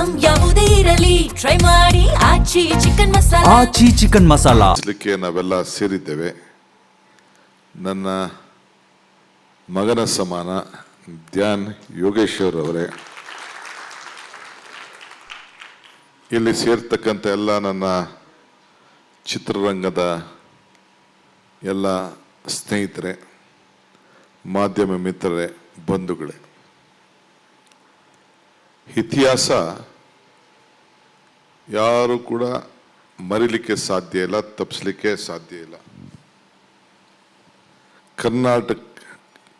Item ಯಾವುದೇ ಇರಲಿ try ಮಾಡಿ ಆಚಿ ಚಿಕನ್ ಮಸಾಲಾ. ಆಚಿ ಚಿಕನ್ ಮಸಾಲಾ ನಾವೆಲ್ಲ ಸೇರಿದ್ದೇವೆ. ನನ್ನ ಮಗನ ಸಮಾನ ಧ್ಯಾನ್ ಯೋಗೇಶ್ವರ್ ಅವರೇ, ಇಲ್ಲಿ ಸೇರ್ತಕ್ಕಂಥ ಎಲ್ಲ ನನ್ನ ಚಿತ್ರರಂಗದ ಎಲ್ಲ ಸ್ನೇಹಿತರೆ, ಮಾಧ್ಯಮ ಮಿತ್ರರೇ, ಬಂಧುಗಳೇ, ಇತಿಹಾಸ ಯಾರು ಕೂಡ ಮರಿಲಿಕ್ಕೆ ಸಾಧ್ಯ ಇಲ್ಲ, ತಪ್ಪಿಸ್ಲಿಕ್ಕೆ ಸಾಧ್ಯ ಇಲ್ಲ.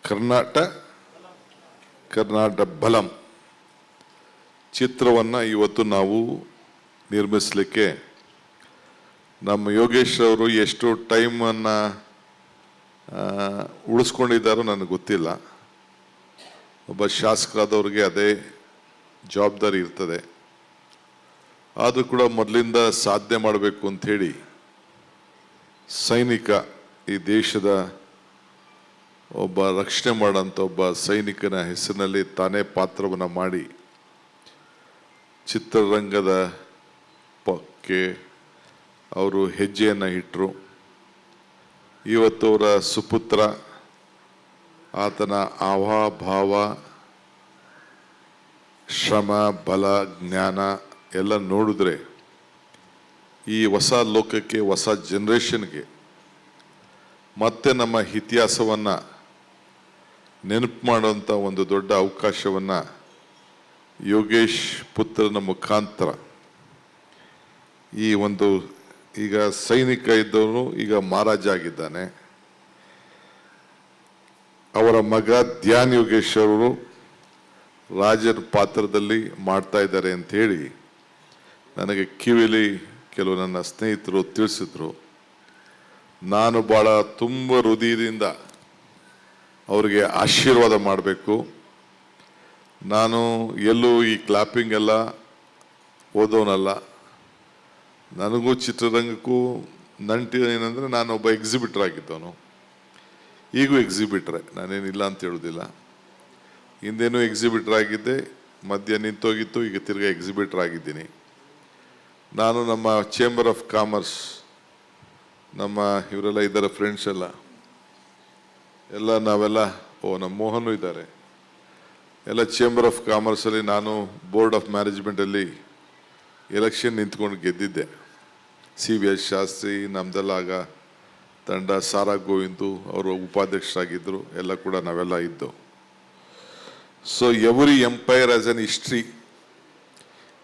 ಕರ್ನಾಟಕ ಬಲಂ ಚಿತ್ರವನ್ನು ಇವತ್ತು ನಾವು ನಿರ್ಮಿಸಲಿಕ್ಕೆ ನಮ್ಮ ಯೋಗೇಶ್ ಅವರು ಎಷ್ಟು ಟೈಮನ್ನು ಉಳಿಸ್ಕೊಂಡಿದ್ದಾರೋ ನನಗೆ ಗೊತ್ತಿಲ್ಲ. ಒಬ್ಬ ಶಾಸಕರಾದವ್ರಿಗೆ ಅದೇ ಜವಾಬ್ದಾರಿ ಇರ್ತದೆ. ಆದರೂ ಕೂಡ ಮೊದಲಿಂದ ಸಾಧನೆ ಮಾಡಬೇಕು ಅಂಥೇಳಿ ಸೈನಿಕ, ಈ ದೇಶದ ಒಬ್ಬ ರಕ್ಷಣೆ ಮಾಡೋಂಥ ಒಬ್ಬ ಸೈನಿಕನ ಹೆಸರಿನಲ್ಲಿ ತಾನೇ ಪಾತ್ರವನ್ನು ಮಾಡಿ ಚಿತ್ರರಂಗದ ಪಕ್ಕೆ ಅವರು ಹೆಜ್ಜೆಯನ್ನು ಇಟ್ಟರು. ಇವತ್ತು ಅವರ ಸುಪುತ್ರ, ಆತನ ಆವಾಭಾವ, ಶ್ರಮ, ಬಲ, ಜ್ಞಾನ ಎಲ್ಲ ನೋಡಿದ್ರೆ ಈ ಹೊಸ ಲೋಕಕ್ಕೆ, ಹೊಸ ಜನ್ರೇಷನ್ಗೆ ಮತ್ತೆ ನಮ್ಮ ಇತಿಹಾಸವನ್ನು ನೆನಪು ಮಾಡುವಂಥ ಒಂದು ದೊಡ್ಡ ಅವಕಾಶವನ್ನು ಯೋಗೇಶ್ ಪುತ್ರನ ಮುಖಾಂತರ ಈ ಒಂದು, ಈಗ ಸೈನಿಕ ಇದ್ದವನು ಈಗ ಮಹಾರಾಜ ಆಗಿದ್ದಾನೆ. ಅವರ ಮಗ ಧ್ಯಾನ್ ಯೋಗೇಶ್ ಅವರು ರಾಜರ ಪಾತ್ರದಲ್ಲಿ ಮಾಡ್ತಾ ಇದ್ದಾರೆ ಅಂಥೇಳಿ ನನಗೆ ಕಿವಿಲಿ ಕೆಲವು ನನ್ನ ಸ್ನೇಹಿತರು ತಿಳಿಸಿದ್ರು. ನಾನು ಭಾಳ ತುಂಬ ಹೃದಯದಿಂದ ಅವರಿಗೆ ಆಶೀರ್ವಾದ ಮಾಡಬೇಕು. ನಾನು ಎಲ್ಲೂ ಈ ಕ್ಲಾಪಿಂಗ್ ಎಲ್ಲ ಓದೋನಲ್ಲ. ನನಗೂ ಚಿತ್ರರಂಗಕ್ಕೂ ನಂಟಿ ಏನಂದರೆ, ನಾನೊಬ್ಬ ಎಕ್ಸಿಬಿಟ್ರ್ ಆಗಿದ್ದವನು, ಈಗೂ ಎಕ್ಸಿಬಿಟ್ರೆ, ನಾನೇನಿಲ್ಲ ಅಂತ ಹೇಳೋದಿಲ್ಲ. ಹಿಂದೇನೂ ಎಕ್ಸಿಬಿಟ್ರ್ ಆಗಿದ್ದೆ, ಮಧ್ಯ ನಿಂತೋಗಿತ್ತು, ಈಗ ತಿರ್ಗಾ ಎಕ್ಸಿಬಿಟ್ರ್ ಆಗಿದ್ದೀನಿ. ನಾನು ನಮ್ಮ ಚೇಂಬರ್ ಆಫ್ ಕಾಮರ್ಸ್, ನಮ್ಮ ಇವರೆಲ್ಲ ಇದ್ದಾರೆ ಫ್ರೆಂಡ್ಸ್ ಎಲ್ಲ ನಾವೆಲ್ಲ, ನಮ್ಮ ಮೋಹನು ಇದ್ದಾರೆ, ಎಲ್ಲ ಚೇಂಬರ್ ಆಫ್ ಕಾಮರ್ಸಲ್ಲಿ ನಾನು ಬೋರ್ಡ್ ಆಫ್ ಮ್ಯಾನೇಜ್ಮೆಂಟಲ್ಲಿ ಎಲೆಕ್ಷನ್ ನಿಂತ್ಕೊಂಡು ಗೆದ್ದಿದ್ದೆ. CVS ಶಾಸ್ತ್ರಿ, ನಮ್ದೆಲ್ಲ ಆಗ ತಂಡ, ಸಾರಾ ಗೋವಿಂದು ಅವರು ಉಪಾಧ್ಯಕ್ಷರಾಗಿದ್ದರು, ಎಲ್ಲ ಕೂಡ ನಾವೆಲ್ಲ ಇದ್ದು. So every empire as N history,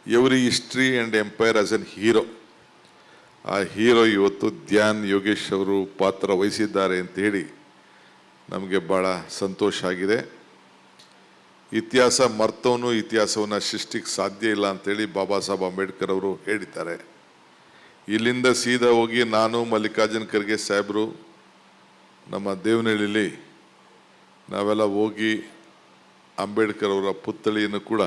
every history and empire as N hero. ಆ ಹೀರೋ ಇವತ್ತು ಧ್ಯಾನ್ ಯೋಗೇಶ್ ಅವರು ಪಾತ್ರ ವಹಿಸಿದ್ದಾರೆ ಅಂತ ಹೇಳಿ ನಮಗೆ ಭಾಳ ಸಂತೋಷ ಆಗಿದೆ. ಇತಿಹಾಸ ಮರ್ತವನು ಇತಿಹಾಸವನ್ನು ಸೃಷ್ಟಿಗೆ ಸಾಧ್ಯ ಇಲ್ಲ ಅಂತೇಳಿ ಬಾಬಾ ಸಾಹೇಬ್ ಅಂಬೇಡ್ಕರ್ ಅವರು ಹೇಳಿದ್ದಾರೆ. ಇಲ್ಲಿಂದ ಸೀದಾ ಹೋಗಿ ನಾನು, ಮಲ್ಲಿಕಾರ್ಜುನ ಖರ್ಗೆ ಸಾಹೇಬರು, ನಮ್ಮ ದೇವನಹಳ್ಳಿಲಿ ನಾವೆಲ್ಲ ಹೋಗಿ ಅಂಬೇಡ್ಕರ್ ಅವರ ಪುತ್ಥಳಿಯನ್ನು ಕೂಡ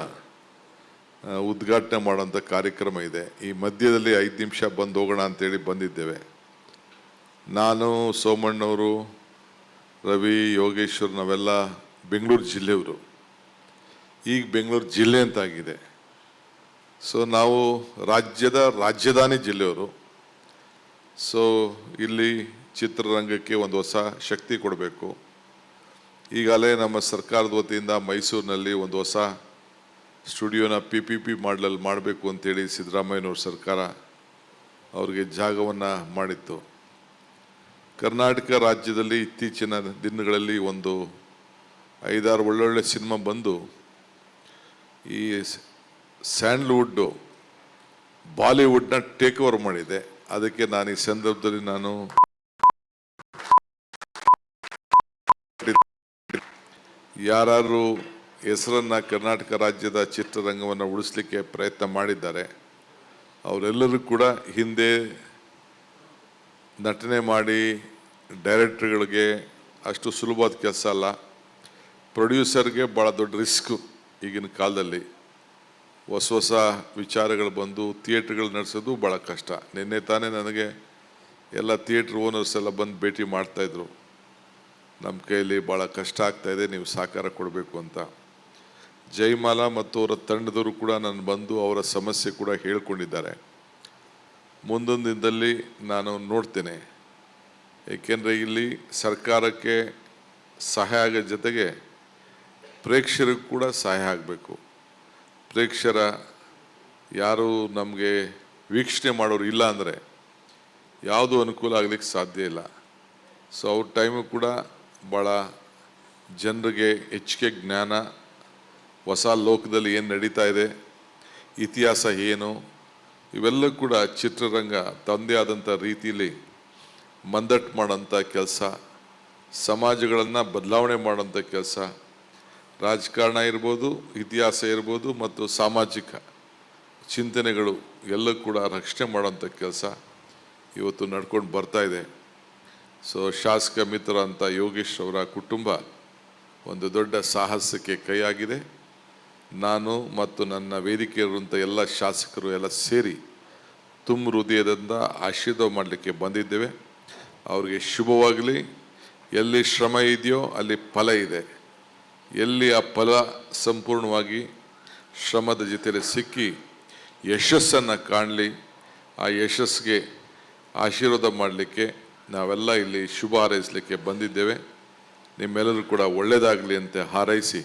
ಉದ್ಘಾಟನೆ ಮಾಡೋಂಥ ಕಾರ್ಯಕ್ರಮ ಇದೆ. ಈ ಮಧ್ಯದಲ್ಲಿ 5 ನಿಮಿಷ ಬಂದು ಹೋಗೋಣ ಅಂತೇಳಿ ಬಂದಿದ್ದೇವೆ. ನಾನು, ಸೋಮಣ್ಣವರು, ರವಿ, ಯೋಗೇಶ್ವರ್, ನಾವೆಲ್ಲ ಬೆಂಗಳೂರು ಜಿಲ್ಲೆಯವರು. ಈಗ ಬೆಂಗಳೂರು ಜಿಲ್ಲೆ ಅಂತಾಗಿದೆ. ಸೊ ನಾವು ರಾಜಧಾನಿ ಜಿಲ್ಲೆಯವರು. ಸೊ ಇಲ್ಲಿ ಚಿತ್ರರಂಗಕ್ಕೆ ಒಂದು ಹೊಸ ಶಕ್ತಿ ಕೊಡಬೇಕು. ಈಗಾಗಲೇ ನಮ್ಮ ಸರ್ಕಾರದ ವತಿಯಿಂದ ಮೈಸೂರಿನಲ್ಲಿ ಒಂದು ಹೊಸ ಸ್ಟುಡಿಯೋನ PPP ಮಾಡಲಲ್ಲಿ ಮಾಡಬೇಕು ಅಂತೇಳಿ ಸಿದ್ದರಾಮಯ್ಯನವ್ರ ಸರ್ಕಾರ ಅವ್ರಿಗೆ ಜಾಗವನ್ನು ಮಾಡಿತ್ತು. ಕರ್ನಾಟಕ ರಾಜ್ಯದಲ್ಲಿ ಇತ್ತೀಚಿನ ದಿನಗಳಲ್ಲಿ ಒಂದು 5-6 ಒಳ್ಳೊಳ್ಳೆ ಸಿನಿಮಾ ಬಂದು ಈ ಸ್ಯಾಂಡ್ಲ್ವುಡ್ಡು ಬಾಲಿವುಡ್ನ ಟೇಕ್ ಓವರ್ ಮಾಡಿದೆ. ಅದಕ್ಕೆ ನಾನು ಈ ಸಂದರ್ಭದಲ್ಲಿ ಯಾರು ಹೆಸರನ್ನು ಕರ್ನಾಟಕ ರಾಜ್ಯದ ಚಿತ್ರರಂಗವನ್ನು ಉಳಿಸ್ಲಿಕ್ಕೆ ಪ್ರಯತ್ನ ಮಾಡಿದ್ದಾರೆ ಅವರೆಲ್ಲರೂ ಕೂಡ ಹಿಂದೆ ನಟನೆ ಮಾಡಿ ಡೈರೆಕ್ಟರ್ಗಳಿಗೆ ಅಷ್ಟು ಸುಲಭವಾದ ಕೆಲಸ ಅಲ್ಲ. ಪ್ರೊಡ್ಯೂಸರ್ಗೆ ಭಾಳ ದೊಡ್ಡ ರಿಸ್ಕು. ಈಗಿನ ಕಾಲದಲ್ಲಿ ಹೊಸ ವಿಚಾರಗಳು ಬಂದು ಥಿಯೇಟ್ರ್ಗಳು ನಡೆಸೋದು ಭಾಳ ಕಷ್ಟ. ನಿನ್ನೆ ತಾನೇ ನನಗೆ ಎಲ್ಲ ಥಿಯೇಟ್ರ್ ಓನರ್ಸ್ ಎಲ್ಲ ಬಂದು ಭೇಟಿ ಮಾಡ್ತಾಯಿದ್ರು. ನಮ್ಮ ಕೈಯಲ್ಲಿ ಭಾಳ ಕಷ್ಟ ಆಗ್ತಾಯಿದೆ, ನೀವು ಸಹಕಾರ ಕೊಡಬೇಕು ಅಂತ. ಜಯಮಾಲಾ ಮತ್ತು ಅವರ ತಂಡದವರು ಕೂಡ ನಾನು ಬಂದು ಅವರ ಸಮಸ್ಯೆ ಕೂಡ ಹೇಳ್ಕೊಂಡಿದ್ದಾರೆ. ಮುಂದೊಂದು ದಿನದಲ್ಲಿ ನಾನು ನೋಡ್ತೇನೆ. ಏಕೆಂದರೆ ಇಲ್ಲಿ ಸರ್ಕಾರಕ್ಕೆ ಸಹಾಯ ಆಗೋ ಜೊತೆಗೆ ಪ್ರೇಕ್ಷಕರಿಗೂ ಕೂಡ ಸಹಾಯ ಆಗಬೇಕು. ಪ್ರೇಕ್ಷರ ಯಾರು ನಮಗೆ ವೀಕ್ಷಣೆ ಮಾಡೋರು ಇಲ್ಲ ಅಂದರೆ ಯಾವುದೂ ಅನುಕೂಲ ಆಗಲಿಕ್ಕೆ ಸಾಧ್ಯ ಇಲ್ಲ. ಸೊ ಅವ್ರ ಟೈಮು ಕೂಡ ಭಾಳ ಜನರಿಗೆ ಹೆಚ್ಚಿಗೆ ಜ್ಞಾನ, ಹೊಸ ಲೋಕದಲ್ಲಿ ಏನು ನಡೀತಾ ಇದೆ, ಇತಿಹಾಸ ಏನು, ಇವೆಲ್ಲ ಕೂಡ ಚಿತ್ರರಂಗ ತಂದೆ ಆದಂಥ ರೀತಿಯಲ್ಲಿ ಮಂದಟ್ಟು ಮಾಡೋಂಥ ಕೆಲಸ, ಸಮಾಜಗಳನ್ನು ಬದಲಾವಣೆ ಮಾಡೋಂಥ ಕೆಲಸ, ರಾಜಕಾರಣ ಇರ್ಬೋದು, ಇತಿಹಾಸ ಇರ್ಬೋದು ಮತ್ತು ಸಾಮಾಜಿಕ ಚಿಂತನೆಗಳು ಎಲ್ಲ ಕೂಡ ರಕ್ಷಣೆ ಮಾಡೋಂಥ ಕೆಲಸ ಇವತ್ತು ನಡ್ಕೊಂಡು ಬರ್ತಾ ಇದೆ. ಸೊ ಶಾಸಕ ಮಿತ್ರ ಅಂತ ಯೋಗೇಶ್ ಅವರ ಕುಟುಂಬ ಒಂದು ದೊಡ್ಡ ಸಾಹಸಕ್ಕೆ ಕೈಯಾಗಿದೆ. ನಾನು ಮತ್ತು ನನ್ನ ವೇದಿಕೆ ಇರುವಂಥ ಎಲ್ಲ ಶಾಸಕರು ಎಲ್ಲ ಸೇರಿ ತುಂಬ ಹೃದಯದಿಂದ ಆಶೀರ್ವಾದ ಮಾಡಲಿಕ್ಕೆ ಬಂದಿದ್ದೇವೆ. ಅವ್ರಿಗೆ ಶುಭವಾಗಲಿ. ಎಲ್ಲಿ ಶ್ರಮ ಇದೆಯೋ ಅಲ್ಲಿ ಫಲ ಇದೆ. ಎಲ್ಲಿ ಆ ಫಲ ಸಂಪೂರ್ಣವಾಗಿ ಶ್ರಮದ ಜೊತೆಯಲ್ಲಿ ಸಿಕ್ಕಿ ಯಶಸ್ಸನ್ನು ಕಾಣಲಿ. ಆ ಯಶಸ್ಸಿಗೆ ಆಶೀರ್ವಾದ ಮಾಡಲಿಕ್ಕೆ ನಾವೆಲ್ಲ ಇಲ್ಲಿ ಶುಭ ಹಾರೈಸಲಿಕ್ಕೆ ಬಂದಿದ್ದೇವೆ. ನಿಮ್ಮೆಲ್ಲರೂ ಕೂಡ ಒಳ್ಳೆಯದಾಗಲಿ ಅಂತ ಹಾರೈಸಿ